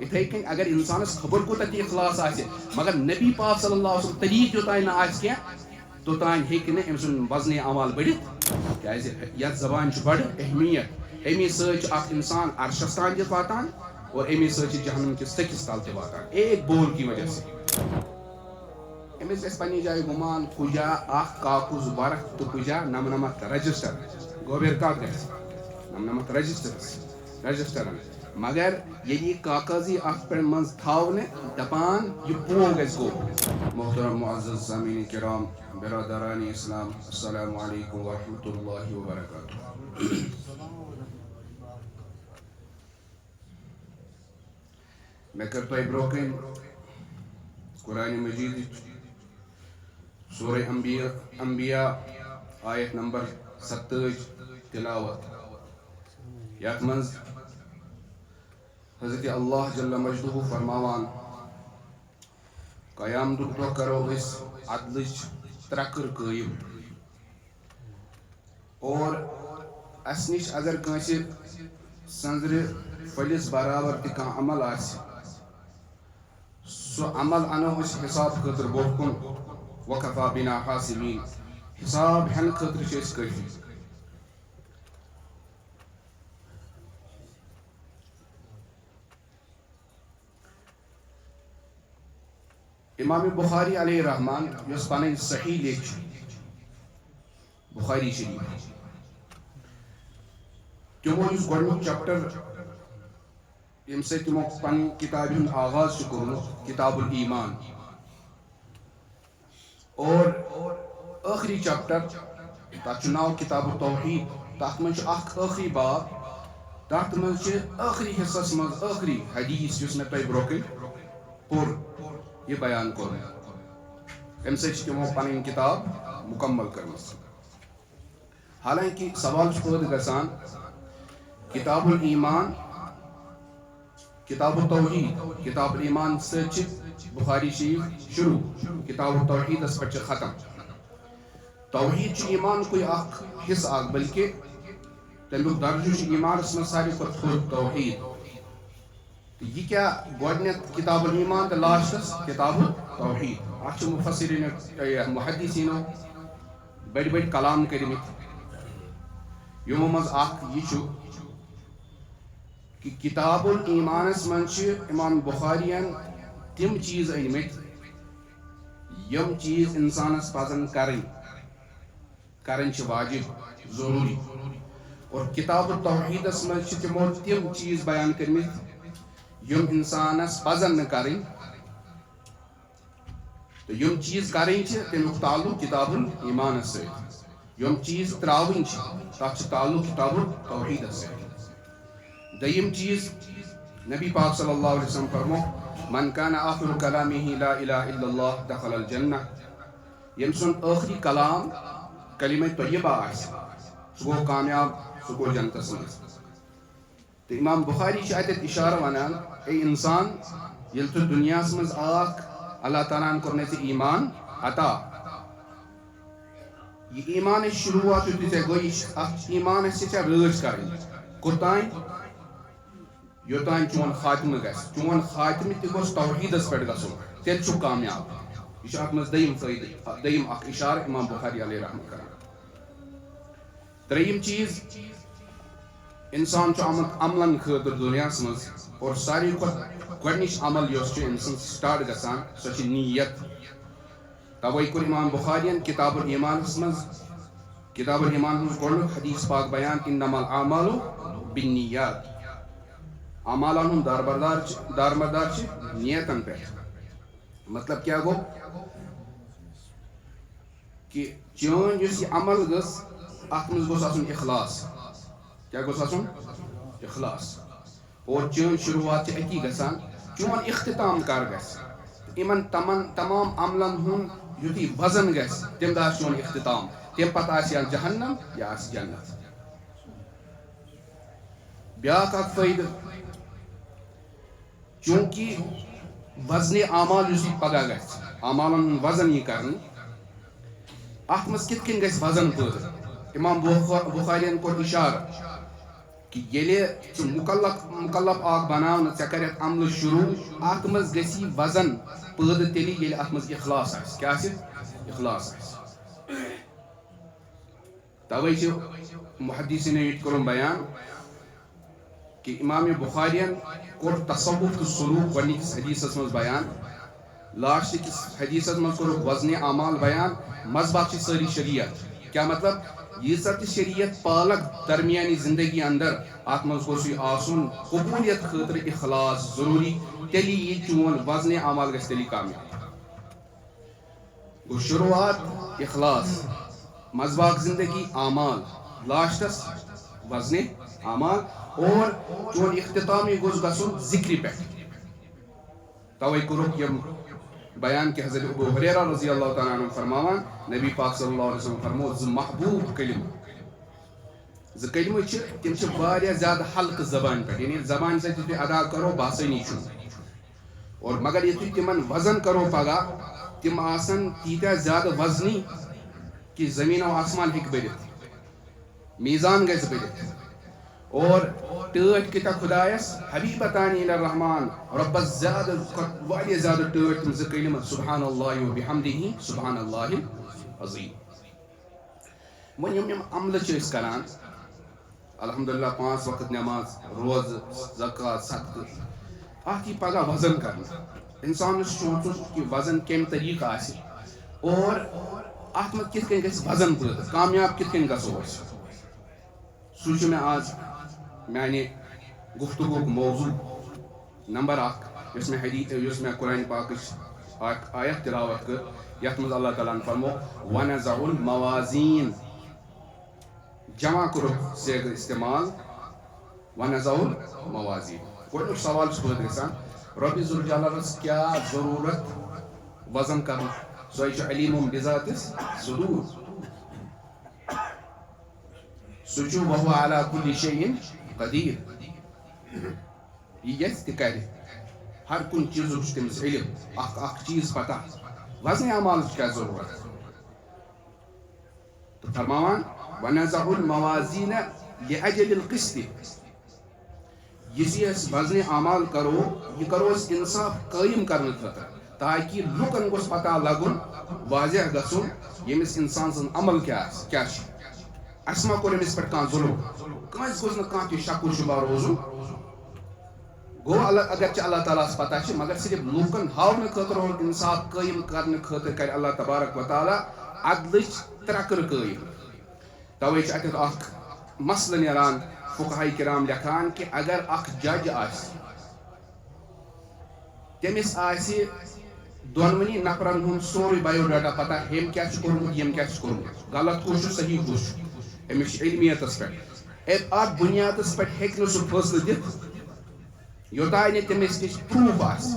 اتھے کن اگر انسانس خبر کوتاہ تہ اخلاص آسہ مگر نبی پاک صلی اللہ علیہ وسلم طریق یوتان نہ آسہ کینٛہہ توتان ہیٚکہِ نہٕ أمۍ سُنٛد وزنِ عمال بٔڑِتھ کیازِ یتھ زبان چھِ بڑٕ اہمیت امی سۭتۍ چھُ اکھ انسان عرشس تام تہِ واتان اور امی سۭتۍ چھِ جہنم کِس سٔکِس تل تہِ واتان ایک بول کی وجہ سے أمِس گژھِ پننہِ جایہِ گُمان کُجا اکھ کاکُز ورق تہٕ کُجا نمنمتھ رجسٹر گوبیر کتھ گژھِ نمنمتھ رجسٹرن مگر ییٚلہِ یہِ کاغذی اتھ پٮ۪ٹھ منٛز تھاونہٕ دپان یہِ پوو گژھِ گوٚب محترم معزز سامعین کرام برادران اسلام السلام علیکم ورحمۃ اللہ وبرکاتہ مےٚ کٔر تۄہہِ برونٛہہ کَنہِ قرآنِ مجیٖدٕچ سورہ انبیاء آیت نمبر 27 تلاوت یتھ منٛز حضرت اللہ جل مجدہ فرماوان قیامتُک دۄہ کرو أسۍ عدلٕچ ترٛکٕر قٲیِم اور اسہِ نِش اگر کٲنٛسہِ سنٛزرِ پھٔلِس برابر تہِ کانٛہہ عمل آسہِ سُہ عمل انو أسۍ حساب خٲطرٕ برونٛہہ کُن وکفا بنا حاسبین حساب ہٮ۪نہٕ خٲطرٕ چھِ أسۍ کٲفی امام بخاری علیہ رحمان یۄس پنٕنۍ صحیح لیکھ چھِ بخاری شریف تِمو یُس گۄڈنیُک چیپٹر ییٚمہِ سۭتۍ تِمو پنٕنۍ کِتابہِ ہُنٛد آغاز چھُ کوٚرمُت کتاب الایمان اور ٲخری چیپٹر تتھ چھُ ناو کتاب التوحید تتھ منٛز چھُ اکھ ٲخری باب تتھ منٛز چھِ ٲخری حصس منٛز ٲخری حدیث یُس مےٚ تۄہہِ برونٛہہ کَنہِ پوٚر یہِ بیان کوٚرمُت امہِ سۭتۍ چھِ تِمو پنٕنۍ کِتاب مُکمل کٔرمٕژ حالانکہِ سوال چھُ پٲدٕ گژھان کتاب الایمان کتاب التوحید کتاب الایمان سۭتۍ چھِ بخاری شریف شروع کتاب التوحیدس پٮ۪ٹھ چھِ ختم توحید چھُ ایمانکُے اکھ حصہٕ اکھ بلکہِ تمیُک درجہٕ چھُ ایمانس منٛز ساروی کھۄتہٕ تھوٚد توحید تہٕ یہِ کیاہ گۄڈنیتھ کتاب الایمان تہٕ لاسٹس کتاب التوحید اتھ چھِ مُفسریٖنو محدثیٖنو بٔڑۍ بٔڑۍ کلام کٔرمٕتۍ یِمو منٛز اکھ یہِ چھُ کہ کتاب الایمانس منٛز چھِ امام بخارین تِم چیٖز أنمٕتۍ یِم چیٖز انسانس پزن کرٕنۍ چھِ واجب ضروٗری اور کتاب التوحیدس منٛز چھِ تِمو تِم چیٖز بیان کٔرمٕتۍ یِم انسانس پزن نہٕ کرٕنۍ تہٕ یِم چیٖز کرٕنۍ چھِ تمیُک تعلق کتاب الایمانس سۭتۍ یِم چیٖز ترٛاوٕنۍ چھِ تتھ چھُ تعلق کتاب التوحیدس سۭتۍ دوٚیِم چیٖز نبی پاک صلی اللہ علیہ وسلم فرمو من کان آخر کلامہ لا الہ الا اللہ دخل الجنہ ییٚمہِ سُنٛد ٲخری کلام کلمہ طیبہ آسہِ سُہ گوٚو کامیاب سُہ گوٚو جنتس منٛز تہٕ امام بخاری چھِ اتٮ۪تھ اشارٕ ونان اے انسان ییٚلہِ ژٕ دُنیاہس منٛز آکھ اللہ تعالیٰ ہن کوٚر مےٚ ژےٚ ایمان عطا یہِ ایمانٕچ شروعات یُتھُے ژےٚ گٔے اتھ ایمانس چھِ ژےٚ رٲچھ کرٕنۍ کوٚتانۍ یوٚتانۍ چون خاتمہٕ گژھِ چون خاتمہٕ تہِ گوٚژھ توحیدس پٮ۪ٹھ گژھُن تیٚلہِ چھُکھ کامیاب یہِ چھُ اتھ منٛز دوٚیِم فٲیدٕ دوٚیِم اکھ اشارٕ امام بخاری علیہ رحمۃ کران ترٛیٚیِم چیٖز انسان چھُ آمُت عملن خٲطرٕ دُنیاہس منٛز اور ساروی کھۄتہٕ گۄڈنِچ عمل یۄس چھِ أمۍ سٕنٛز سٹارٹ گژھان سۄ چھِ نیت توے کوٚر امام بخارین کتاب الایمانس منٛز کتاب الایمان ہُنٛد گۄڈنیُک حدیث پاک بیان انما الاعمال بالنیات اعمالن ہُنٛد دارمدار چھِ نیتن پٮ۪ٹھ مطلب کیاہ گوٚو کہ چٲنۍ یُس یہِ عمل گٔژھ اتھ منٛز گوٚژھ آسُن اخلاص کیاہ گوٚژھ آسُن اخلاص اور چٲنۍ شروعات چھِ أتی گژھان چون اختتام کر گژھِ یِمن تمام عملن ہُنٛد یُتھُے وزن گژھِ تمہِ دۄہ آسہِ چون اختتام تمہِ پتہٕ آسہِ یا جہنم یا آسہِ جنت بیاکھ اکھ فٲیدٕ چوٗنٛکہِ وزنِ اعمال یُس یہِ پگاہ گژھِ اعمالن ہُنٛد وزن یی کرنہٕ اتھ منٛز کِتھ کٔنۍ گژھِ وزن پٲدٕ امام بخارین کوٚر اشارٕ کہ ییٚلہِ مُکلف اکھ بناونہٕ ژےٚ کَرٮ۪تھ عملہٕ شروٗع اَتھ منٛز گژھی وزن پٲدٕ تیٚلہِ ییٚلہِ اَتھ منٛز اخلاص آسہِ کیٛاہ آسہِ اخلاص آسہِ تَوَے چھِ محدثیٖنو ییٚتہِ کوٚرُن بیان کہ امام بخارین کوٚر تصوف تہٕ سلوٗک گۄڈنِکِس حدیثس منٛز بیان لاسٹ کِس حدیثس منٛز کوٚرُکھ وزنِ اعمال بیان مذہب چھِ سٲری شریعت کیٛاہ مطلب ییٖژاہ تہِ شریعت پالک درمیانی زندگی اندر اتھ منٛز گوٚژھ یہِ آسُن قبوٗلیت خٲطرٕ اخلاص ضروٗری تیٚلہِ یی چون وزنِ اعمال گژھِ تیٚلی کامیاب گوٚو شروعات اخلاص مذہباک زندگی اعمال لاسٹس وزنِ اعمال اور چون اختتامی گوٚژھ گژھُن ذکرِ پٮ۪ٹھ توے کوٚرُکھ یِم بیان کہ حضرت ابو ہریرہ رضی اللہ تعالیٰ عنہ فرماوان نبی پاک صلی اللہ علیہ وسلم فرمو زٕ محبوب کلمہٕ زٕ کلمہٕ چھِ تِم چھِ واریاہ زیادٕ ہلکہٕ زبانہِ پٮ۪ٹھ یعنی زبانہِ سۭتۍ یُتھُے ادا کرو باسٲنی چھُنہٕ اور مگر یُتھُے تِمن وزن کرو پگاہ تِم آسن تیٖتیٛاہ زیادٕ وزنی کہ زمین و آسمان ہیٚکہِ بٔرِتھ میٖزان گژھِ بٔرِتھ اور ٹٲٹھۍ کۭتیاہ خدایس حبیبتانی الی الرحمان رۄبس زیادٕ واریاہ زیادٕ ٹٲٹھۍ تِم زٕ کلمہٕ سبحان اللہ وبحمدہ سبحان اللہ العظیم وۄنۍ یِم عملہٕ چھِ أسۍ کران الحمدللہ 5 وقت نٮ۪ماز روزٕ زکات صدقہٕ اتھ یی پگاہ وزن کرنہٕ انسانس سونٛچُن کہ وزن کمہِ طریقہٕ آسہِ اور اتھ منٛز کِتھ کٔنۍ گژھِ وزن پٲدٕ کامیاب کِتھ کٔنۍ گژھو أسۍ سُہ چھُ مےٚ آز میانہِ گفتگوُک موضوع نمبر 1 یُس مےٚ قرآنِ پاکٕچ اکھ آیت تلاوت کٔر یتھ منٛز اللہ تعالیٰ ہن فرمو وَنَزَعُ الْمَوَازِیٖن جمع کوٚرُکھ سیغہٕ استعمال وَنَزَعُ الْمَوَازِیٖن گۄڈنیُک سوال چھُ پٲدٕ گژھان رۄبِ ذوالجلالَس کیٛاہ ضروٗرت وزن کرنُک سۄے چھُ علیٖمٌ بِذاتِس صدوٗر سُہ چھُ وَہُوَ عَلَىٰ کُلِّ شَیْءٍ قدیٖر یہِ یژھِ تہِ کرِ ہر کُنہِ چیٖزُک چھُ تٔمِس علم اکھ چیٖز پتہ وزنِ اعمالٕچ کیٛاہ ضروٗرت تہٕ فرماوان وَنَزَعُ الْمَوَازِیٖنَ لِأَجَلِ الْقِسْطِ یُس یہِ أسۍ وزنِ اعمال کرو یہِ کرو أسۍ انصاف قٲیِم کرنہٕ خٲطرٕ تاکہِ لُکن گوٚژھ پتہ لگُن واضح گژھُن ییٚمِس انسان سُنٛد عمل کیٛاہ چھُ اسہِ ما کوٚر أمِس پٮ۪ٹھ کانٛہہ ظُلم کٲنٛسہِ گوٚژھ نہٕ کانٛہہ تہِ شک و شُبہ روزُن گوٚو اگرچہِ اللہ تعالیٰ ہس پتہ چھِ مگر صرف لوٗکن ہاونہٕ خٲطرٕ اور انصاف قٲیِم کرنہٕ خٲطرٕ کرِ اللہ تبارک و تعالیٰ عدلٕچ ترٛکرٕ قٲیِم توے چھُ اتٮ۪تھ اکھ مسلہٕ نیران فقہاء کرام لیکھان کہ اگر اکھ جج آسہِ تٔمِس آسہِ دۄنوٕنی نفرن ہُنٛد سورُے بایوڈاٹا پتہ ہیٚمۍ کیٛاہ چھُ کوٚرمُت ییٚمۍ کیٛاہ چھُ کوٚرمُت غلط کُس چھُ صحیح کُس چھُ أمِس چھِ علمِیتس پٮ۪ٹھ اتھ بُنیادس پٮ۪ٹھ ہیٚکہِ نہٕ سُہ فٲصلہٕ دِتھ یوٚتانۍ نہٕ تٔمِس نِش پروٗف آسہِ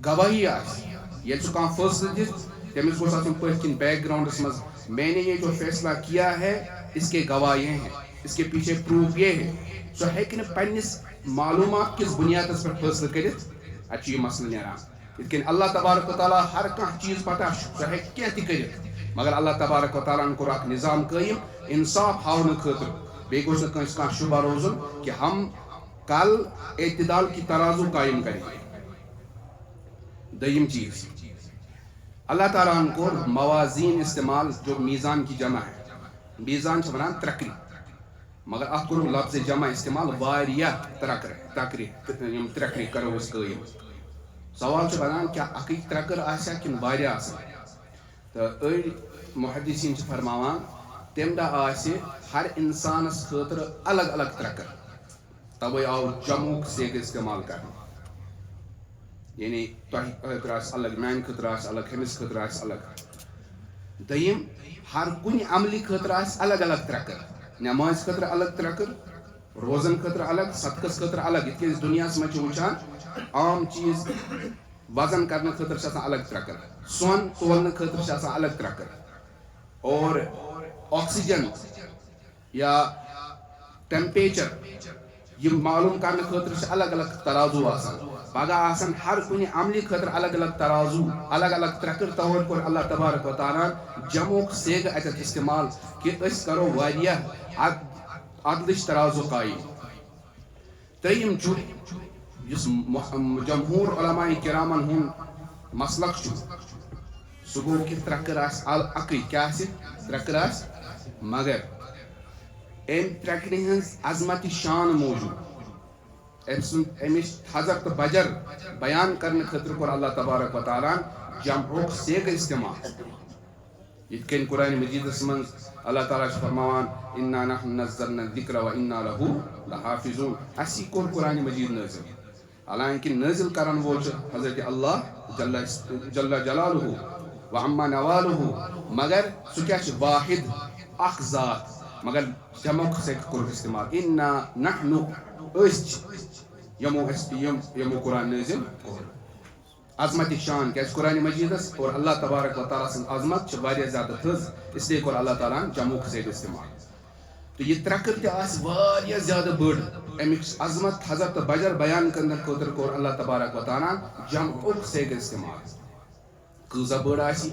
گوٲہی آسہِ ییٚلہِ سُہ کانٛہہ فٲصلہٕ دِتھ تٔمِس گوٚژھ آسُن پٔتھۍ کِنۍ بیک گراونڈس منٛز میں نے یہ جو فیصلہ کیا ہے اس کے گواہ یہ ہیں اس کے پیچھے پروف یہ ہے سُہ ہیٚکہِ نہٕ پننِس معلوٗمات کِس بُنیادس پٮ۪ٹھ فٲصلہٕ کٔرِتھ اتہِ چھُ یہِ مسلہٕ نیران یِتھ کٔنۍ اللہ تبارک و تعالیٰ ہر کانٛہہ چیٖز پتہ چھُ سُہ ہیٚکہِ کینٛہہ تہِ کٔرِتھ مگر اللہ تبارک و تعالیٰ ہن کوٚر اکھ نظام قٲیِم انصاف ہاونہٕ خٲطرٕ بیٚیہِ گوٚژھ نہٕ کٲنٛسہِ کانٛہہ شُبہ روزُن کہ ہم کل اعتدال کی ترازو قائم کریں دوٚیِم چیٖز اللہ تعالیٰ ہن کوٚر موازیٖن استعمال جو میٖزان کی جمع ہے میٖزان چھِ ونان ترٛکرِ مگر اتھ کوٚرُکھ لفظِ جمع استعمال واریاہ ترٛکرِ یِم ترٛکرِ کرو أسۍ قٲیِم سوال چھُ ونان کیٛاہ اکٕے ترٛکٕر آسیا کِنہٕ واریاہ آسن تہٕ أڑۍ محدثیٖن چھِ فرماوان تمہِ دۄہ آسہِ ہر انسانس خٲطرٕ الگ الگ ترٛکٕر توے آو جمعُک سیغہٕ استعمال کرنہٕ یعنی تۄہہِ خٲطرٕ آسہِ الگ میانہِ خٲطرٕ آسہِ الگ ہُمِس خٲطرٕ آسہِ الگ دوٚیِم ہر کُنہِ عملہِ خٲطرٕ آسہِ الگ الگ ترٛکٕر نٮ۪مازِ خٲطرٕ الگ ترٛکٕر روزن خٲطرٕ الگ صدقس خٲطرٕ الگ یِتھ کٔنۍ أسۍ دُنیاہس منٛز چھِ وٕچھان عام چیٖز وزن کرنہٕ خٲطرٕ چھِ آسان الگ ترٛکٕر سۄن تولنہٕ خٲطرٕ چھِ آسان الگ ترٛکٕر اور آکسیجن یا ٹیمپریچر یِم معلوٗم کرنہٕ خٲطرٕ چھِ الگ الگ ترازو آسان پگاہ آسان ہر کُنہِ عملہِ خٲطرٕ الگ الگ ترازو الگ الگ ترٛکٕر توے کوٚر اللہ تبارک و تعالیٰ جمعُک سیغہٕ اتٮ۪تھ استعمال کہ أسۍ کرو واریاہ عدلٕچ ترازو قٲیِم تریم یس جمہور علماء کرامن ہن مسلک سہ گو کہ ترکر اکی کیا ترکر مگر ام ترکر ہز عظمت شان موجود امچ حضرت بجر بیان کرنے خاطر کور اللہ تبارک و تعالیٰ جمعک سیگ استعمال یت کن قرآن مجیدس من اللہ تعالیٰ فرماوان انا نحن نزلنا الذکر و انا له لحافظون اسی کور قرآن مجید نازل حالانکہ نازل کرن وول حضرت اللہ جل جلالہ و عما نوالہ مگر سہ کیا واحد اخ ذات مگر جمعک سیگ کور استعمال انا نحن یمو قرآن نازل عظمت شان کیا قرآن مجیدس اور اللہ تبارک و تعالیٰ سن عظمت واریاہ زیادہ تھز اس لیے کور اللہ تعالیٰ جمعک سیگ استعمال تو یہ ترکر تہ زیادہ بڑ امچ عظمت حضرت بجر بیان کرنے خاطر کور اللہ تبارک و تعالیٰ جمعک سیگ استعمال کۭژاہ بڑ آسی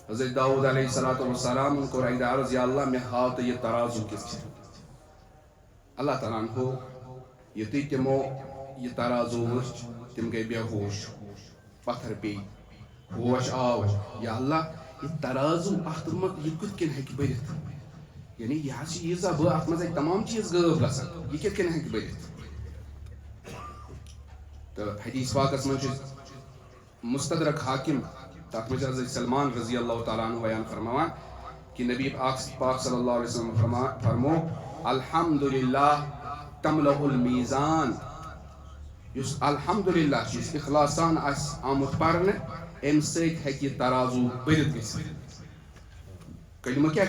حضرت داؤد علیہ السلام کور اکہ عرض یا اللہ مے ہاو تو یہ ترازو کس اللہ تعالیٰ ہو یتھی تمو یہ ترازو وچ تم گئی بے ہوش پتھر پی ہوش آو یا اللہ یہ ترازو ات یہ کت کن ہیکہ برتھ یعنی یہ ییژا بہ ات مز تمام چیز غٲب گژھان یہ کت کن ہیکہ برتھ تو حدیث پاکس من مستدرک حاکم تک مجھ حضرت سلمان رضی اللہ تعالیٰ عنہ بیان فرماوان کہ نبی پاک صلی اللہ علیہ وسلم فرمو الحمدللہ تملأ المیزان یس الحمدللہ چیز اخلاصان آس آمت پرنے ام سیت ہیکی ترازو برت گژھِتھ کلمہ کیا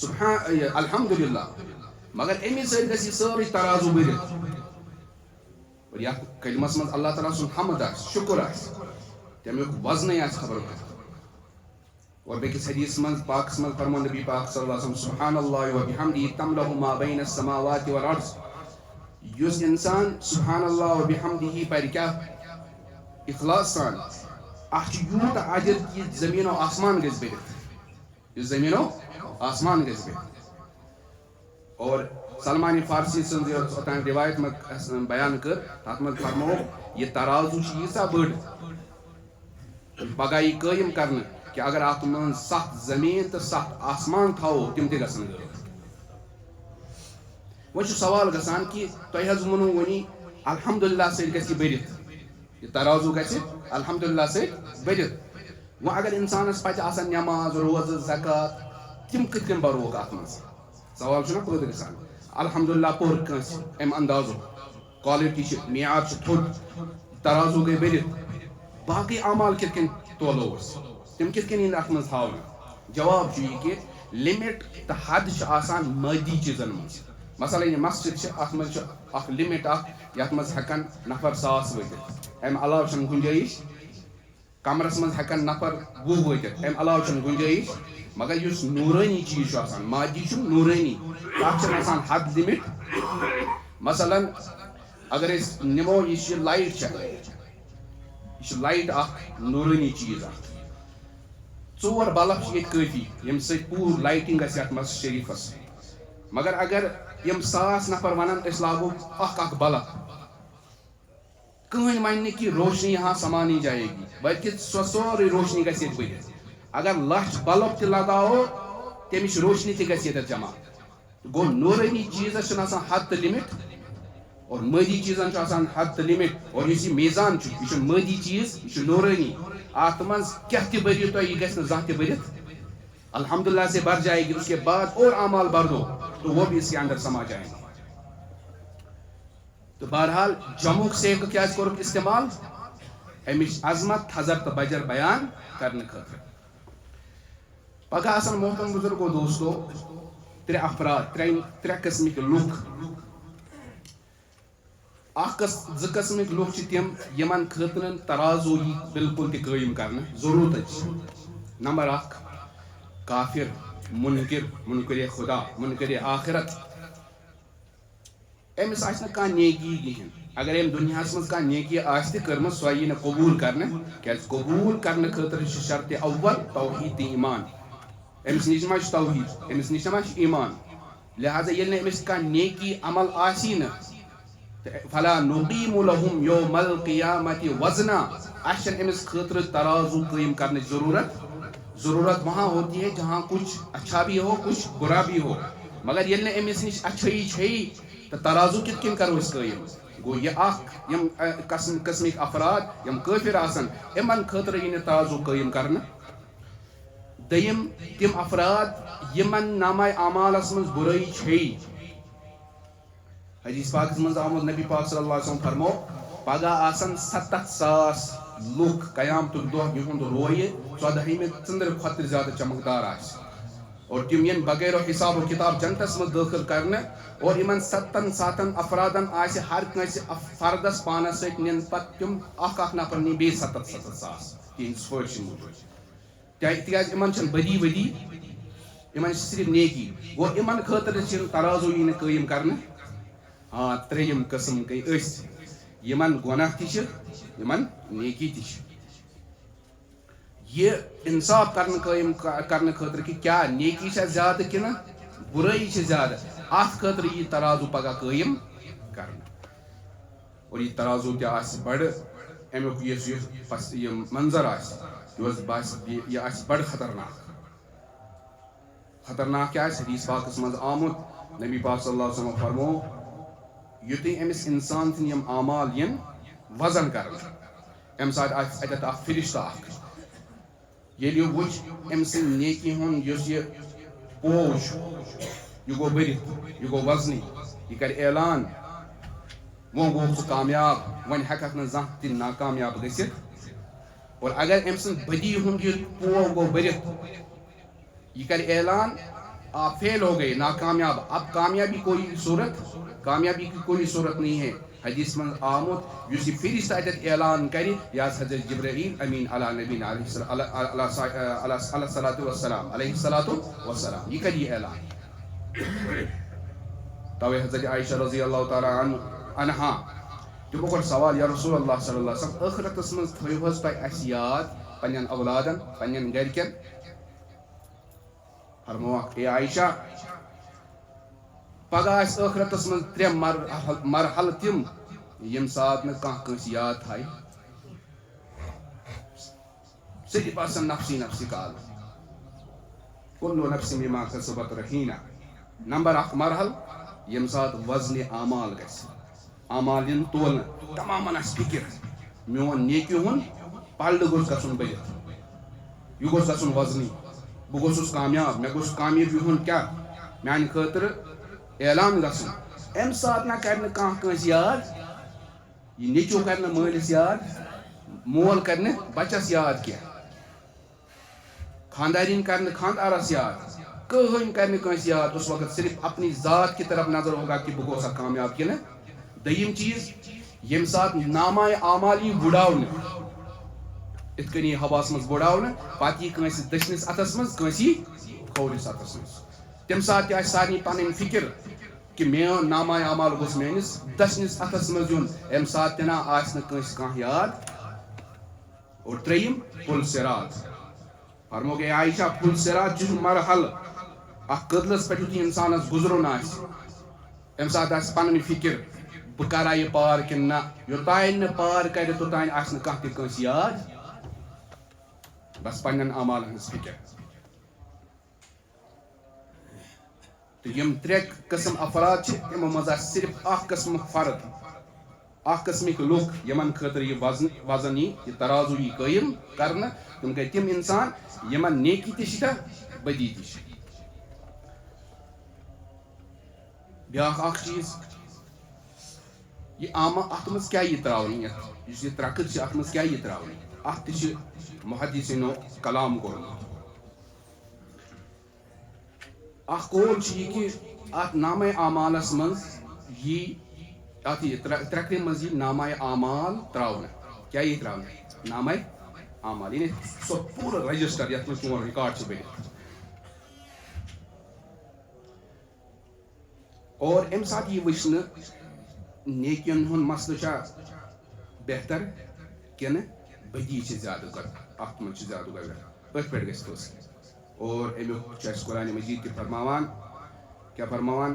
سبحان الحمدللہ مگر امی سیت گژھِ سٲرٕے ترازو برت اور یتھ کلمس مز اللہ تعالیٰ سن حمد آس شکر آس تمیک وزن آس خبر اور بیکس حدیث من پاکس من فرمو نبی پاک صلی اللہ علیہ وسلم سبحان اللہ و بحمدہ تملأ ما بین السماوات والارض یس انسان سبحان اللہ و بحمدہ پر کیا اخلاص سان اخ یوت عاجر کی زمین و آسمان گژھِ برتھ یہ زمین و آسمان گژھِ برتھ اور سلمان فارسی سن اوتان روایت میں بیان کر تات من فرمو یہ ترازو ییژا بڑ پگہ یہ قائم کرنے کہ اگر ات من 7 زمین تو 7 آسمان تھاو تم تہ گژھن وہ سوال گژھان کہ تۄہہِ حظ ووٚنوُ وۄنی الحمدللہ سۭتۍ گژھِ برتھ یہ ترازو گژھِ الحمدللہ سۭتۍ برتھ وۄنۍ اگر انسانس پتہ آسان نماز روزٕ زکات تم کِتھ کٔنۍ بروکھ اتھ منٛز سوال چھُنہ پٲدٕ گژھان الحمدللہ پوٚر کٲنٛسہِ امہِ اندازو کالٹی چھِ معیار چھُ تھوٚد ترازو گٔے برتھ باقی اعمال کِتھ کٔنۍ تولو أسۍ تم کِتھ کٔنۍ یِن اتھ منٛز تھاونہٕ جواب چھُ یہِ کہِ لِمٹ تہٕ حد چھِ آسان مٲدی چیٖزن منٛز مثلاً یہ مسجد چھِ اتھ منٛز چھُ اکھ لِمٹ اکھ یتھ منٛز ہٮ۪کن نفر 100 وٲتِتھ امہِ علاوٕ چھنہٕ گُنجٲیش کمرس منٛز ہٮ۪کن نفر 20 وٲتِتھ امہِ علاوٕ چھنہٕ گُنجٲیش مگر یُس نوٗرٲنی چیٖز چھُ آسان مادی چھُ نوٗرٲنی تتھ چھنہٕ آسان حد لِمٹ مثلاً اگر أسۍ نِمو یہِ چھِ لایٹ چھےٚ یہ چھِ لایٹ اکھ نوٗرٲنی چیٖز اکھ 4 بلب چھِ ییٚتہِ کٲفی ییٚمہِ سۭتۍ پوٗرٕ لایٹِنٛگ گژھِ یتھ منٛز شریٖفس مگر اگر یم 100 نفر ونن اس لاگو اکھ بلب کٕہٕنۍ ونہِ نہٕ کہ روشنی یہاں سمانی جائے گی بلکہ سورُے روشنی گژھِ ییٚتہِ بٔرِتھ اگر 100 بلب تہِ لگاوو تمِچ روشنی تہِ گژھِ ییٚتٮ۪تھ جمع گوٚو نوٗرٲنی چیٖزس چھُنہٕ آسان حد تہٕ لِمٹ اور مٲدی چیٖزن چھُ آسان حد تہٕ لِمٹ اور یُس یہِ میزان چھُ یہِ چھُ مٲدی چیٖز یہِ چھُ نوٗرٲنی اتھ منٛز کیٛاہ تہِ بٔرِو تُہۍ یہِ گژھِ نہٕ زانٛہہ تہِ بٔرِتھ الحمدللہ سے بھر جائے گی اس کے بعد اور اعمال بھر دو تو وہ بھی اس کے اندر سما جائیں گے تو بہرحال جمعک سیگ کیا کورک استعمال امچ عظمت حضرت بجر بیان کرنے خاطر پگہ آسان محترم بزرگو دوستو 3 افراد 3 قسمک لوک زٕ قسمک لوک چھِ تِم یمن خٲطرٕ ترازو یی بالکل تہِ قٲیِم کرنہٕ ضروٗرت نمبر 1 کافر منکر خدا منکر آخرت امس آسہِ نہٕ کانٛہہ نیکی کِہیٖنۍ اگر أمۍ دُنیاہس منٛز کانٛہہ نیکی آسہِ تہِ کٔرمٕژ سۄ یی نہٕ قبوٗل کرنہٕ کیٛازِ قبوٗل کرنہٕ خٲطرٕ چھِ شرطِ اول توحیٖد تہٕ ایٖمان أمِس نِش ما چھُ توحیٖد أمِس نِش ما چھُ ایٖمان لہذا ییٚلہِ نہٕ أمِس کانٛہہ نیکی عمل آسی نہٕ فلا نقیم لهم یوم القیامت وزنا. اچھن امس خاطر ترازو قائم کرنے ضرورت وہاں ہوتی ہے جہاں کچھ اچھا بھی ہو کچھ برا بھی ہو. مگر یل نے امس نش اچھائی چھئی تو ترازو کت کن کرو اس قائم. گو یہ یم قسمک افراد یم کافر آسن امن خاطر یہ ترازو قائم کرنا. دیم تم افراد یمن نامہ اعمالس من برائی چھئی. حدیث پاک من آمد نبی پاک صلی اللہ علیہ وسلم فرمو پگہ آسن 70,000 لوک قیامتک دہ یہند رویہ 14 ژندر کھت زیادہ چمکدار آس. اور تم ین بغیر حساب و کتاب جنتس من داخل کرنے. اور ان 7 افرادن آس ہر کنس فردس پانس ست نین پتہ تم اخ نفر نی بی 70,000 تہندس فٲرش موجود. تکیاز ان بدی ودی ان صرف نیکی. گو ان خاطر ترازو یہ قائم کرنے. ہاں تریم قسم گئی اس یمن گناہ تہ یمن نیکی تہ. یہ انصاف کرنے قائم کرنے خاطر کہ کیا نیکی سے زیادہ کن برائی سے زیادہ ات خاطر یہ ترازو پگہ قائم کرنا. اور یہ ترازو تہ آس بڑ امیک یہ منظر آس یہ آس بڑ خطرناک کیا حدیث پاکس مز آمت نبی پاک صلی اللہ علیہ وسلم فرمو یوتھی امس انسان سن یم اعمال ین وزن کرنا ام سات اتت اخ فرشتہ اخ یل وچ ام سن نیکی ہن یس یہ پوش یہ گو برت یہ گو وزنی یہ کر اعلان وہ گو سہ کامیاب ون ہیکھ نا زان تہ ناکامیاب گژھت. اور اگر ام سن بدی ہند یہ پو گو برت یہ کر اعلان آپ فیل ہو گئے ناکامیاب. اب کامیابی کی کوئی صورت نہیں ہے. حدیث من آمد اس فرشتہ اتت اعلان کری یا حضرت جبرائیل امین علی نبی علیہ الصلاۃ والسلام یہ کری اعلان. توے حضرت عائشہ رضی اللہ تعالی عنہا تمو کور سوال یا رسول اللہ صلی اللہ علیہ وسلم ٲخرتس من تھٲیِو حظ تۄہہِ اَسہِ یاد پنٛنٮ۪ن اولادن پنٛنٮ۪ن گرِکٮ۪ن. فرموکھ اے عائشہ پگہ آس ٲخرتس من 3 مرحلہ تم یم سات نہ کانٛہہ کٲنٛسہِ یاد تھایہِ. صرف آسان نفسی نفسی کال کلو نفس بما کسبت رہینہ. نمبر 1 مرحل یم سات وزن اعمال گژھِ اعمال ین تولنہٕ تمامن آسہِ فکر میون نیکی ہُنٛد پلڑٕ گوٚژھ گژھُن بٔرِتھ یہ گوٚژھ گژھُن وزنی بہٕ گوٚژھُس کامیاب مےٚ گوٚژھ کامیابی ہُنٛد کیٛاہ میانہِ خٲطرٕ اعلان گژھُن. امہِ ساتہٕ نہ کرِ نہٕ کانٛہہ کٲنٛسہِ یاد. یہ نیٚچو کرِ نہٕ مٲلِس یاد مول کرِ نہٕ بچس یاد کینٛہہ خاندارین کرِ نہٕ خاندارس یاد کٕہٕنۍ کرِ نہٕ کٲنٛسہِ یاد. اس وقت صرف اپنی ذات کی طرف نظر ہوگا کہ بہٕ گوٚسا کامیاب کِنہٕ. دوٚیِم چیٖز ییٚمہِ ساتہٕ نامہ اعمال یی بُڑاونہٕ اتھ کٔنۍ یی ہواس منٛز بُڑاونہٕ پتہٕ یی کٲنٛسہِ دٔچھنِس اتھس منٛز کٲنٛسہِ یی کھوورِس اتھس منٛز. تمہِ ساتہٕ تہِ آسہِ سارنٕے پنٕنۍ فکر کہ میون نامہ اعمال گوٚژھ میٲنِس دٔچھنِس اتھس منٛز یُن. امہِ ساتہٕ تہِ نہ آسہِ نہٕ کٲنٛسہِ کانٛہہ یاد. اور ترٛیٚیِم پُل صراط. فرموکھ اے عائشہ پُل صراط چھُ مرحل اکھ کٔدلس پٮ۪ٹھ یُتھُے انسانس گُزرُن آسہِ امہِ ساتہٕ آسہِ پنٕنۍ فکر بہٕ کرا یہِ پار کِنہٕ نہ. یوٚتانۍ نہٕ پار کرِ توٚتانۍ آسہِ نہٕ کانٛہہ تہِ کٲنٛسہِ یاد بس پننٮ۪ن اعمالن ہٕنٛز فکر. تو یم 3 قسم افراد چھِ تِمو منٛز آسہِ صرف اکھ قسمُک فرد اکھ قسمٕکۍ لُکھ یمن خٲطرٕ یہِ وزن یی یہِ ترازو یی قٲیِم کرنہٕ. تِم گٔے تِم انسان یمن نیکی تہِ چھِ تہٕ بدی تہِ چھِ. بیاکھ اکھ چیٖز یہ اتھ منٛز کیٛاہ یی تراونہٕ یُس یہِ ترکٕر چھِ اتھ منٛز کیٛاہ یی تراونہٕ. اتھ تہِ چھِ محدثیٖنو کلام کوٚرمُت. اکھ قول چھُ یہِ کہِ اتھ نامہ اعمالس منٛز یی اتھ یہِ ترکرِ منٛز یی نامہ اعمال تراونہٕ. کیٛاہ یی تراونہٕ نامہ اعمال یعنی سۄ پوٗرٕ رجسٹر یتھ منٛز چون رِکاڈ چھُ بٔرِتھ. اور امہِ ساتہٕ یی وٕچھنہٕ نیکین ہُنٛد مسلہٕ چھا بہتر کِنہٕ بدی چھِ زیادٕ اتھ منٛز چھِ زیادٕ گۄڈٕ أتھۍ پٮ۪ٹھ گژھِ فٲصلہٕ. اور امیُک چھُ اَسہِ قرآنِ مجیٖد تہِ فرماوان کیٛاہ فرماوان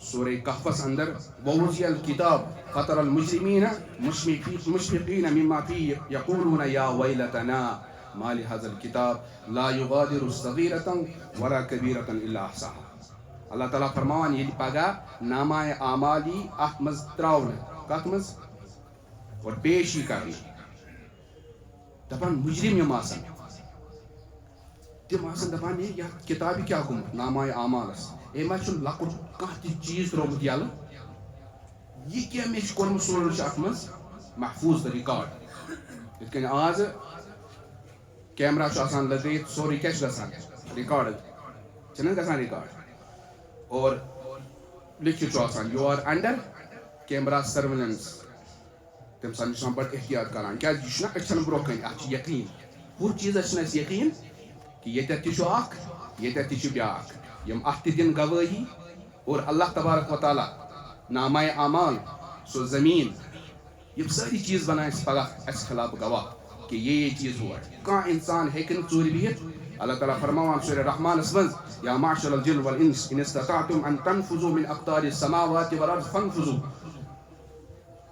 سورہ کہفس اندر ووضع الکتاب فطر المجرمین مشفقین مما فیہ یقولون یا ویلتنا ما لهذا الکتاب لا یغادر صغیرۃ ولا کبیرۃ الا احصاها. اللہ تعالیٰ فرماوان یہ پگہ نامہ اعمالی اتھ مز تراؤن کت مز اور پیش ہی کرنا دپان مجرم یم آسان تم آسان دپان یہ کتاب کیا گومت نامہ اعمالس اے ما چھ لکٹ کانٛہہ تہِ چیز ترومت یلہ یہ کیا مے کورمت سورُے ات مز محفوظ ریکارڈ یتھ کن آز کیمرہ آسان لگٲیِتھ سورُے کیا گژھان ریکارڈ چھنہ گژھان ریکارڈ اور لکھت آسان you are under camera surveillance تم سان نش بڑ احتیاط کران کیا یہ اچھن برو کن ات یقین ہو چیزس اس یقین کہ یتھ تہ اخ یتھ تہ بیاکھ یم ات دن گواہی اور اللہ تبارک و تعالی نامہ اعمال سو زمین یم ساری چیز بنائے پگہ اس خلاف گواہ کہ یہ چیز ہوا کان انسان ہیکن ژوٗرِ بِہِتھ. اللہ تعالیٰ فرماوان سورہ رحمانس من یا معشر الجن والانس ان استطعتم ان تنفذوا من اقطار السماوات والارض فانفذوا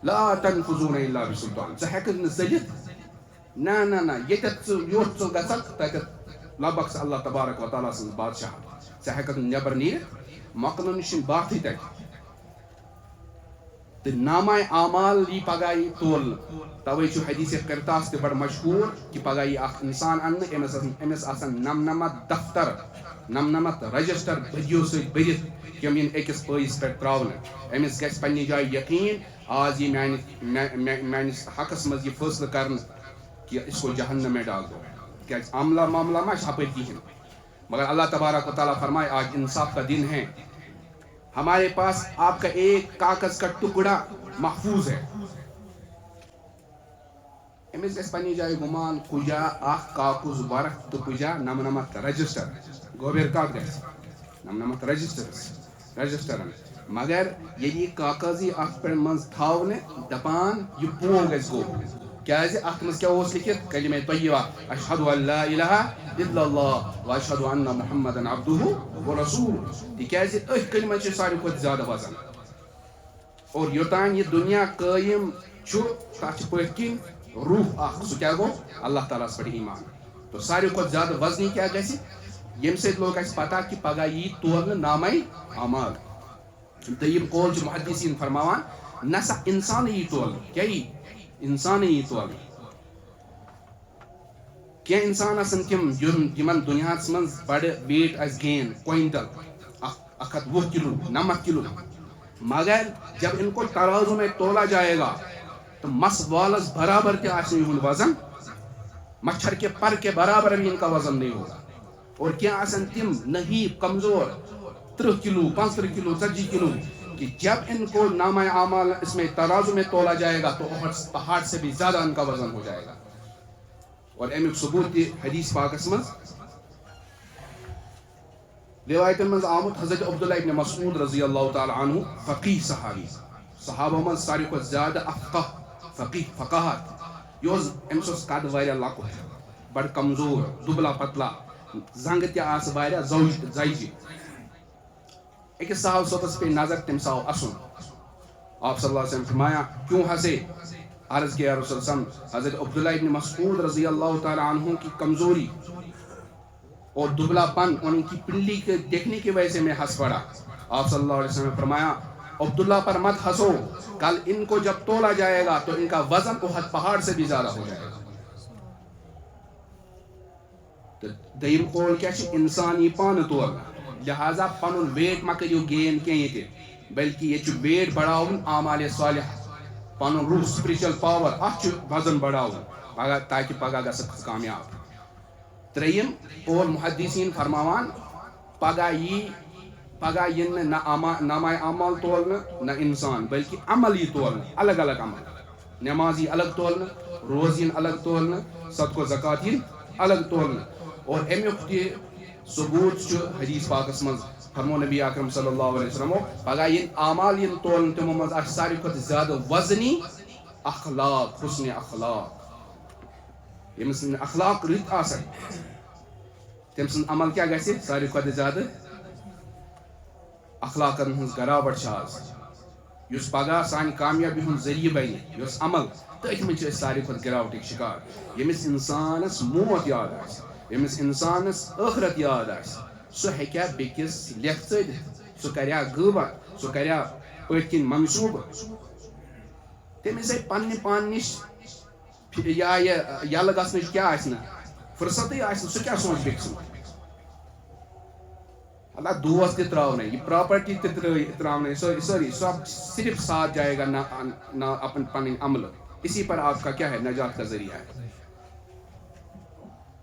لا تنفذون الا بسلطان. ژٕ ہیککھ نہٕ ژٔلِتھ نہ ییٚتٮ۪تھ ژٕ یوٚت ژٕ گژھکھ تتٮ۪تھ لبکھ ژٕ اللہ تبارک و تعالیٰ سٕنٛز بادشاہت. ژٕ ہیککھ نہٕ نٮ۪بر نیٖرِتھ مۄکلُن نِش چھِنہٕ باتھٕے تتہِ تہٕ نامہ اعمال یی پگہ یی تولنہٕ. توے چھُ حدیث قرطاس تہِ بڑٕ مشہوٗر کہ پگہ یی اکھ انسان اننہٕ أمِس آسن نمنمتھ دفتر نمنمتھ رجسٹر بدیو سۭتۍ بٔرِتھ یِم یِن أکِس پٲیِس پٮ۪ٹھ ترٛاونہٕ. أمِس گژھِ پننہِ جایہِ یقیٖن آز یی میانِس حقس منٛز یہِ فٲصلہٕ کرنہٕ کہ اس کو جہنم میں ڈال دو کیازِ معاملہ ما چھِ ہپٲرۍ کِہیٖنۍ. مگر اللہ تبارک و تعالیٰ فرمائے آج انصاف کا دن ہے, ہمارے پاس آپ کا ایک کاغذ کا ٹکڑا محفوظ ہے. امس گھس پنہ جائے گمان کجا اخ کاغذ ورق تو کجا نمنمتھ رجسٹر گوبر کت گھس نمنمتھ رجسٹرن مگر یہ کاغذی ات پہ من تھاونے دپان یہ پو گھس گو کیازِ ات مز کیا اوس لکھت کلمہ طیبہ اشہد ان لا الہ الا اللہ واشہد ان محمدا عبدہ ورسولہ. تکیازِ اتھ کلمہ چھ ساروی کھۄتہٕ زیادہ وزن اور یوتان یہ دنیا قائم چھُ تتھ پٔتھۍ کِنۍ روح اخ سُہ کیا گو اللہ تعالیٰ پہ ایمان. تو ساروی کھۄتہٕ زیادہ وزنی کیا گژھِ ییٚمہِ سۭتۍ لوگ اسہِ پتہ کہ پگہ یی تولنہٕ نامے اعمال. دوٚیِم قول چھُ محدثین فرماوان نسا انسان یی تولنہٕ کیا یی انسان یی تولنہٕ. کینٛہہ انسان آسن تِم یِمن دُنیاہس منٛز بڑٕ ویٹ آسہِ گین کوینٹل 120 کلو 90 کلو مگر جب ان کو ترازو میں تولا جائے گا تو مس والس برابر کیا آسن وزن مچھر کے پر کے برابر بھی ان کا وزن نہیں ہوگا. اور کیا آسن تم نحیف کمزور 30 کلو 35 کلو 40 کلو کہ جب ان کو نامہ اعمال اس میں ترازو میں تولا جائے گا تو پہاڑ سے بھی زیادہ ان کا وزن ہو جائے گا. اور امیک ثبوت حدیث پاکس من روایتن من آمد حضرت عبداللہ ابن مسعود رضی اللہ تعالی عنہ فقیہ صحابی صحابہ من ساروی کھۄتہٕ زیادہ افقہ فقیہ فقاہت یہ امس قد واریاہ لۄکُٹ بڑ کمزور دبلا پتلا زنگ تہ آس واریاہ زیجہِ. أکِس صاحب صٲبس پے نظر تٔمِس آو اسُن. آپ صلی اللہ علیہ وسلم فرمایا کیوں ہنسے؟ عرض کیا رسول اللہ حضرت عبداللہ ابن مسعود رضی اللہ تعالی عنہ کی کمزوری اور دبلا پن اور ان کی پنڈلی کے دیکھنے کی وجہ سے میں ہنس پڑا. آپ صلی اللہ علیہ وسلم نے فرمایا عبداللہ پر مت ہنسو, کل ان کو جب تولا جائے گا تو ان کا وزن احد پہاڑ سے بھی زیادہ ہو جائے گا. تو دوٚیِم قول کیا چھ انسان یہ پانہٕ تولنا لہذا پنن ویٹ ما کریو گین کینٛہہ تہِ بلکہ یہ چھ ویٹ بڑھاون اعمال صالح پنن روح سپرچل پاور ات چھ وزن بڑھاون پگہ تاکہ پگہ گژھکھ کامیاب. ترٛیٚیِم قول محدثین فرماوان پگہ ین نہ نامہ اعمال تولنہٕ نہ انسان بلکہ عمل یہ تولنہٕ الگ الگ عمل. نماز یہ الگ تولنہٕ روز ین الگ تولنہٕ صدقہ و زکات ین الگ تولنہٕ. اور امیک تہ ثبوت چھ حدیث پاکس من فرمو نبی اکرم صلی اللہ علیہ وسلم پگہ ین اعمال ین تولنہٕ تمو من آسہِ ساروی کھۄتہٕ زیادہ وزنی اخلاق حسن اخلاق. ییٚمِس سٕنٛدۍ اخلاق رٕتۍ آسن تٔمۍ سُنٛد عمل کیا گژھِ ساروی کھۄتہٕ زیادہ اخلاقن ہنز گراوٹ چھ آز یس پگہ سانہ کامیابی ہند ذریعہ بنہ یس عمل تھی من ساروی کھت گراوٹک شکار یمس انسانس موت یاد آس یمس انسانس ٲخرت یاد آس سہ ہیکیا بیکس لیکھ ژٔلِتھ سہ کریا غٲبت سہ کریا پٔتۍ کِنۍ منصوٗبہٕ تٔمِس آے پننہِ پان نِش یلہٕ گژھنٕچ کیٛاہ آسہِ نہٕ فرصتٕے آسہِ نہٕ سُہ کیٛاہ سونٛچ بیٚکہِ سُنٛد اللہ دوست تہِ ترٛاونے یہ پراپرٹی تہِ ترٛاونے سٲری سب صرف ساتھ جائے گا نہ پنٕنۍ عملہٕ اسی پر آپ کا کیا ہے نجات کا ذریعہ ہے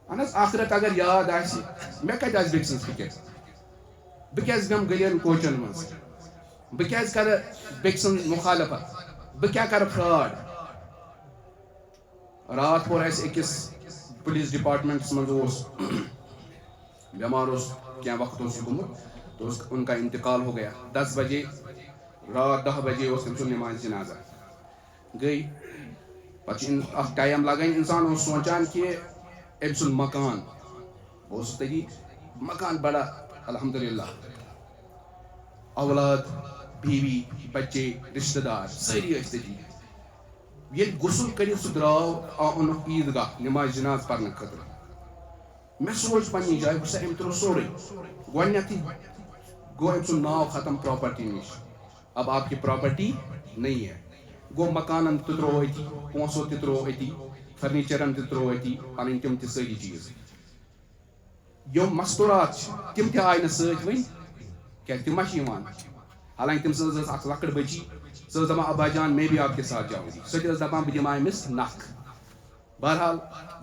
اہن حظ آخرت اگر یاد آسہِ مےٚ کتہِ آسہِ بیٚکہِ سٕنٛز فِکر بہٕ کیٛازِ بیٚہمہٕ گٔلین کوچن منٛز بہٕ کیٛازِ کرٕ بیٚکہِ سٕنٛز مُخالفت بہٕ کیٛاہ کرٕ فراڈ رات پور اسہِ أکِس پُلیٖس ڈپارٹمنٹس منٛز اوس بیمار اوس کینٛہہ وقت اوس گوٚمُت تو ان کا انتقال ہو گیا 10 بجے رات 10 بجے اوس تٔمۍ سُنٛد نماز جنازہ گٔے پتہٕ چھُ اکھ ٹایم لگان انسان اوس سونچان کہ أمۍ سُنٛد مکان بہٕ اوسُس تٔتی مکان بڑا الحمدللہ اولاد بیوی بچے رشتہ دار سٲری ٲسۍ تٔتی ییٚلہِ غسل کٔرِتھ سُہ درٛاو اوٚنُکھ عیٖدگاہ نماز جناز پرنہٕ خٲطرٕ مےٚ سوٗنٛچ پننہِ جایہِ بہٕ أمۍ ترٛوو سورُے گۄڈنیٚتھٕے گوٚو أمۍ سُنٛد ناو ختم پراپرٹی نِش اب آپ کی پراپرٹی نہیں ہے گوٚو مکانن تہِ ترٛوو أتی پونٛسو تہِ ترٛوو أتی فرنیچرن تہِ ترٛوو أتی پنٕنۍ تِم تہِ سٲری چیٖز یِم مستوٗرات چھِ تِم تہِ آیہِ نہٕ سۭتۍ وۄنۍ کیٛازِ تِم ما چھِ یِوان حالانکہِ تٔمۍ سٕنٛز ٲس اکھ لۄکٕٹ بٔچی سۄ ٲس دپان ابا جان میں بھی آپ کے ساتھ جاؤں گی سۄ تہِ ٲس دپان بہٕ دِمہٕ ہا أمِس نکھ بہرحال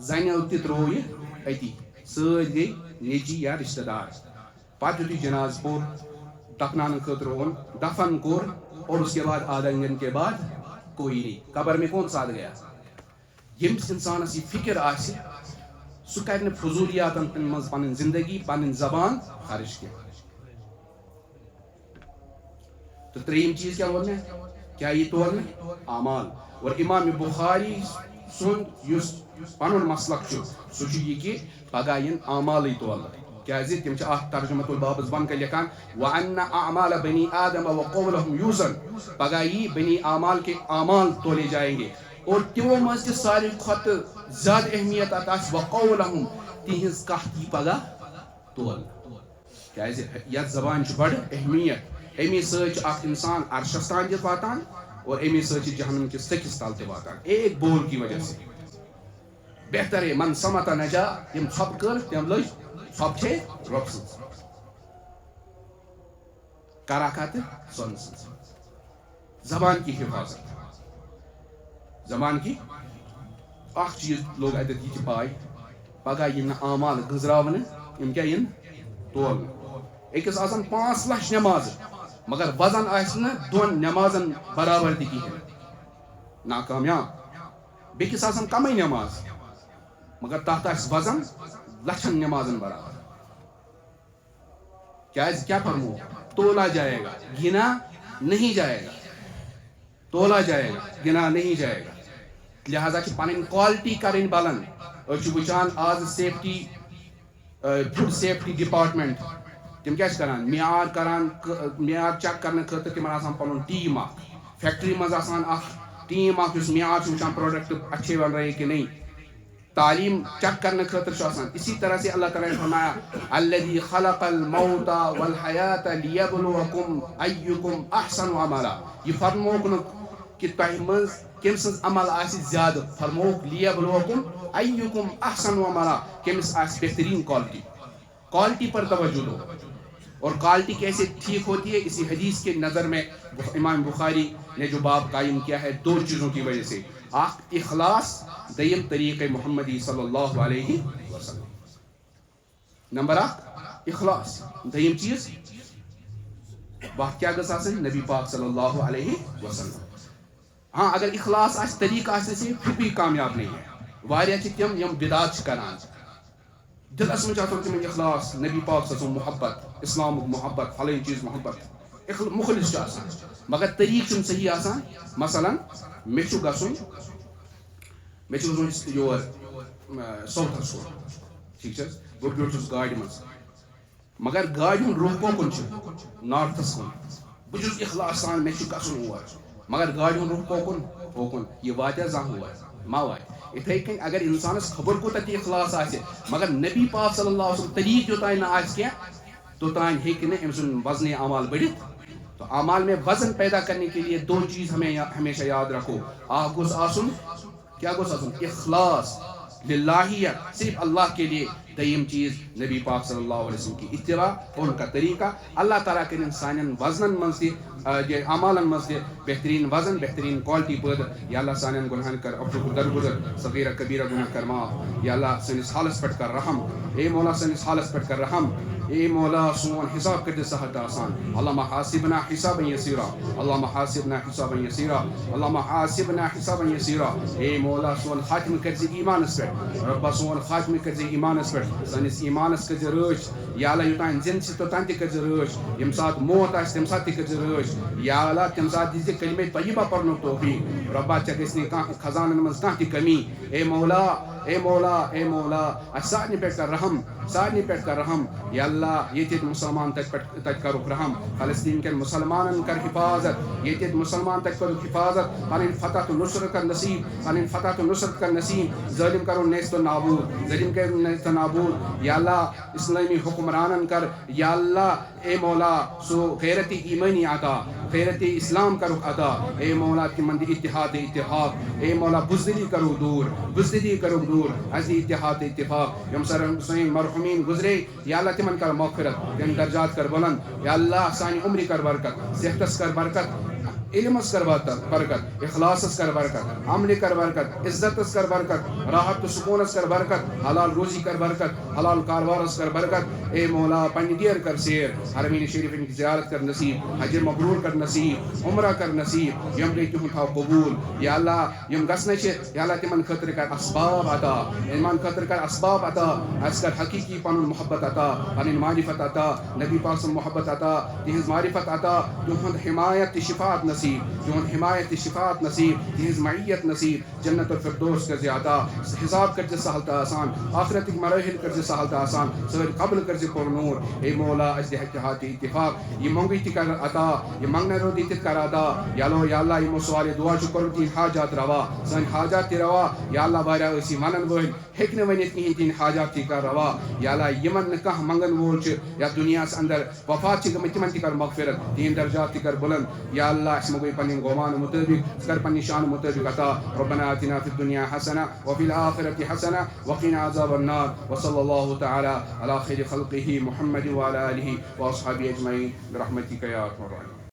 زنیو تہِ ترٛوو یہِ أتی سۭتۍ گٔے نیٚچی یا رشتہ دار پتہٕ یُتھُے جناز پوٚر دفناونہٕ خٲطرٕ اوٚن دفن کوٚر اور اس کے بعد آدھا گھنٹے کے بعد کوئی نہیں قبر میں کون ساتھ گیا ییٚمِس انسانس یہ فکر آسہِ سُہ کرِ نہٕ فضوٗلیاتن منٛز پنٕنۍ زندگی پنٕنۍ زبان خرچ کینٛہہ تو ترٛیٚیِم چیٖز کیٛاہ ووٚن مےٚ کیٛاہ یی تولنہٕ اعمال اور امام بخاری سُنٛد یُس پنُن مسلک چھُ سُہ چھُ یہِ کہِ پگاہ یِن اعمالٕے تولنہٕ کیٛازِ تِم چھِ اتھ ترجمۃ البابس بۄن کَنۍ لیکھان وَأَنَّ أَعْمَالَ بَنِي آدَمَ وَقَوْلَهُمْ يُوزَن پگاہ یی بنی اعمال کے اعمال تولے جائیں گے اور تِمو منٛز تہِ ساروی کھۄتہٕ زیادٕ اہمیت اتھ آسہِ وَقَوْلَهُم تِہنٛز کتھ یی پگاہ تولنہٕ کیٛازِ یتھ زبانہِ چھُ بڑٕ اہمیت امی سۭتۍ چھُ اکھ انسان عرشس تام تہِ واتان اور امی سۭتۍ چھُ جہنم کِس سٔکِس تل تہِ واتان ایک بول کی وجہ سے بہتر ہے من سمت نجا یِم ژھۄپہٕ کٔر تٔمۍ لٔج ژھۄپہٕ چھے رۄبہٕ سٕنٛز کراکھا تہٕ سۄنہٕ سٕنٛز زبان کی حفاظت زبان کی اکھ چیٖز لوگ اتٮ۪تھ یہِ تہِ پاے پگاہ یِن نہٕ اعمال گٔنٛزراونہٕ یِم کیٛاہ یِن تولنہٕ أکِس آسن 5 لچھ نٮ۪مازٕ مگر وزن آسہِ نہٕ 2 نٮ۪مازن برابر تہِ کِہیٖنۍ ناکامیاب بیٚکِس آسن کمٕے نٮ۪ماز مگر تتھ آسہِ وزن لچھن نٮ۪مازن برابر کیٛازِ کیٛاہ فرمو تولا جائے گا گنا نہیں جائے گا تولا جائے گا گنا نہیں جائے گا لہذا چھِ پنٕنۍ کوالٹی کرٕنۍ بلند أسۍ چھِ وٕچھان آز سیفٹی فوڈ سیفٹی ڈپارٹمنٹ تِم کیٛاہ چھِ کران معیار چیک کرنہٕ خٲطرٕ تِمن آسان پنُن ٹیٖم اکھ فیکٹری منٛز آسان اکھ ٹیٖم اکھ یُس معیار چھُ وٕچھان پروڈکٹ اچھے بن رہے کہ نہیں تعلیم چیک کرنے خاطر چھُ آسان اسی طرح سے اللہ تعالیٰ نے فرمایا الذی خلق الموت والحیات لیبلوکم ایکم احسن عملا یہ فرموک نہٕ کہ تۄہہِ منٛز کٔمۍ سٕنٛز عمل آسہِ زیادٕ فرموک لیبلوکم ایکم احسن عملا کٔمِس آسہِ بہترین کوالٹی پر توجہ دو اور کوالٹی کیسے ٹھیک ہوتی ہے اسی حدیث کے نظر میں امام بخاری نے جو باب قائم کیا ہے 2 چیزوں کی وجہ سے اکھ اخلاص دوٚیِم طریقہ محمدی صلی اللہ علیہ وسلم نمبر 1 اخلاص دوٚیِم چیٖز وَتھ کیٛاہ گٔژھ آسٕنۍ نبی پاک صلی اللہ علیہ وسلم ہاں اگر اخلاص آسہِ طریقہ آسہِ سے پھر بھی کامیاب نہیں ہے واریاہ چھِ تِم یِم بدعت چھِ کران دلس منٛز چھِ آسان تِمن اخلاص نبی پاک صلی محبت اسلامُک محبت فلٲنۍ چیٖز محبت مُخلص چھُ آسان مگر طریقہٕ چھُنہٕ صحیح آسان مثلاً مےٚ چھُ گژھُن یور ساوتھس کُن ٹھیٖک چھِ حظ بہٕ بیوٗٹھُس گاڑِ منٛز مگر گاڑی ہُنٛد روح کوکُن چھُ نارتھس کُن بہٕ چھُس اخلاص سان مےٚ چھُ گژھُن اور مگر گاڑی ہُنٛد روح کوکُن یہِ واتیٛا زانٛہہ اور ما واتہِ اِتھَے کٔنۍ اگر اِنسانَس خبر کوٗتاہ تہِ اخلاص آسہِ مگر نبی پاک صلی اللہ علیہ وسلم طریٖقہٕ یوٚتانۍ نہٕ آسہِ کینٛہہ توٚتانۍ ہیٚکہِ نہٕ أمۍ سُنٛد وزنِ اعمال بڑھِتھ تو اعمال میں وزن پیدا کرنے کے لیے دو چیز ہمیں ہمیشہ یاد رکھو اکھ گوٚژھ آسُن کیا گوٚژھ آسُن اخلاص للہیت صرف اللہ کے لیے دوٚیِم چیز نبی پاک صلی اللہ علیہ وسلم کی اتباع ان کا طریقہ اللہ تعالیٰ کٔرِنۍ سانٮ۪ن وزنن منٛز تہِ اعمالن منٛز تہِ بہتریٖن وزن بہتریٖن کوالٹی پٲدٕ یا اللہ سانٮ۪ن گُناہن کر عفو درگُزر صغیرہ کبیرہ گناہ کر معاف یا اللہ سٲنِس حالس پٮ۪ٹھ کر رحم اے مولا سٲنِس حالس پٮ۪ٹھ کر رحم اے مولا سون حساب کٔرۍ زِ سہل تہٕ آسان اللہُمہ حاسبنا حسابا یسیرا اللہُمہ حاسبنا حسابا یسیرا اللہُمہ حاسبنا حسابا یسیرا اے مولا سون خاتمہٕ کٔرۍ زِ ایٖمانس پٮ۪ٹھ رۄبا سون خاتمہٕ کٔرۍ زِ ایٖمانس پٮ۪ٹھ سٲنِس ایٖمانس کٔرۍ زِ رٲچھ یا اللہ یوٚتانۍ زِنٛدٕ چھِ توٚتانۍ تہِ کٔرۍ زِ رٲچھ ییٚمہِ ساتہٕ موت آسہِ تَمہِ ساتہٕ تہِ کٔرۍ زِ رٲچھ یا اللہ تَمہِ ساتہٕ دِژ زِ کلمے طیبہ پرنُک توفیٖق رۄبا ژےٚ گژھِ نہٕ کانٛہہ خزانن منٛز کانٛہہ تہِ کمی اے مولا اے مولا اے مولا اَسہِ سارنٕے پٮ۪ٹھ کر رحم سارنٕے پٮ۪ٹھ کر رحم یا اللہ ییٚتہِ مُسلمان تَتہِ کَرُکھ رحم فلسطیٖن کٮ۪ن مُسلمانن کر حفاظت ییٚتہِ مُسلمان تَتہِ کٔرٕکھ حفاظت پنٕنۍ فتح تہٕ نصرت کر نصیٖب پنٕنۍ فتح تہٕ نصرت کر نصیٖب ظٲلِم کرُن نیست و نابوٗد ظٲلِم کرُن نیست و نابوٗد یا اللہ اسلٲمی حکمرانن کر یا اللہ اے مولا سُہ غیرتِ ایٖمٲنی عطا غیرتِ اسلام کرُکھ عطا اے مولا تِمن دِ اتحاد اتفاق اے مولا بزدلی کرُکھ دوٗر بزدلی کرُکھ دوٗر اَسہِ دِ اتحاد اتفاق یِم سٲنۍ مرحوٗمیٖن گُزرے یا اللہ تِمن کر مغفرت تِہنٛدۍ درجات کر بلند یا اللہ سانہِ عمرِ کر برکت صحتس کر برکت علمس کر برکت اخلاصس کر برکت عملہِ کر برکت عزتس کر برکت راحت تہٕ سکوٗنس کر برکت حلال روزی کر برکت حلال کاربارس کر برکت اے مولا پننہِ ڈیر کر سیر حرمین شریفن کی زیارت کر نصیب حج مبروٗر کر نصیب عمرہ کر نصیب یِم گٔے تِہُنٛد تھاو قبوٗل یا اللہ یِم گژھنہٕ چھِ یا اللہ تِمن خٲطرٕ کر اسباب عطا یِمن خٲطرٕ کر اسباب عطا اَسہِ کر حقیٖقی پنُن محبت عطا پنٕنۍ معرفت عطا نبی پاک سُنٛد محبت عطا تِہنٛز معرفت عطا تِہُنٛد حمایت تہٕ شفاعت نصیب تِہُنٛد حمایت تہٕ شفاعت نصیب تِہنٛز معیت نصیب جنت الفردوس کر زِ عطا حساب کر زِ سہل تہٕ آسان آخرتٕکۍ مراحل کر زِ سہل تہٕ آسان سٲنۍ قبل کر زِ پُرنوٗر اے مولا اَسہِ دِ اتحاد تہٕ اتفاق یہِ منٛگٕے تہِ کر عطا یہِ منٛگنہٕ روٗدی تہِ کر عطا یا اللہ یِمو سوالہِ دُعا چھُ کوٚرمُت تِہنٛدۍ حاجات روا سٲنۍ حاجات تہِ روا یا اللہ واریاہ ٲسۍ یہِ ونن وٲلۍ ہیٚکہِ نہٕ ؤنِتھ کِہیٖنۍ تِہنٛدۍ حاجات تہِ کر روا یا اللہ یِمن نہٕ کانٛہہ منٛگن وول چھُ یتھ دُنیاہس انٛدر وفات چھِ گٔمٕتۍ تِمن تہِ کر مغفرت تِہنٛدۍ درجات تہِ کر بلند یا اللہ اَسہِ مہ گٔے پنٕنۍ گۄمانہٕ مُطٲبق ژٕ کر پننہِ شانہٕ مُطٲبق عطا ربنا آتنا فی الدنیا حسنہ وفی الآخرة حسنہ وقنا عذاب النار وصلی اللہ تعالی علی خیر خلقہ محمد وعلی آلہ واصحابہ اجمعین برحمتک یا ارحم الراحمین.